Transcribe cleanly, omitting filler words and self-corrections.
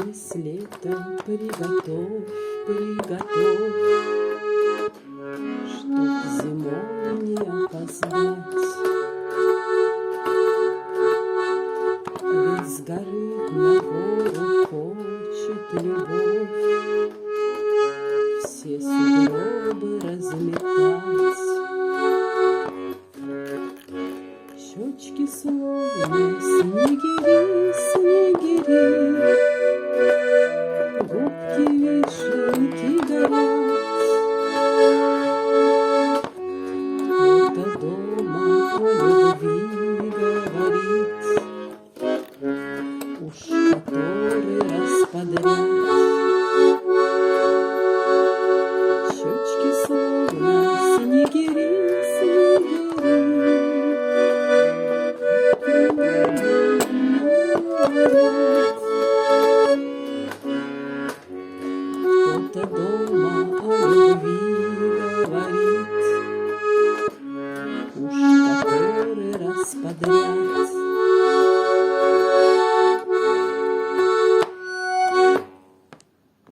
браслетом приготовь, приготовь, чтоб зимой не опоздать. Ведь с горы на гору хочет любовь все сугробы разметать. Щечки словно снегири, снегири, губки вишенки горят. Кто-то дома о любви говорит, уж который раз подряд. Щечки словно снегири, снегири, кто-то дома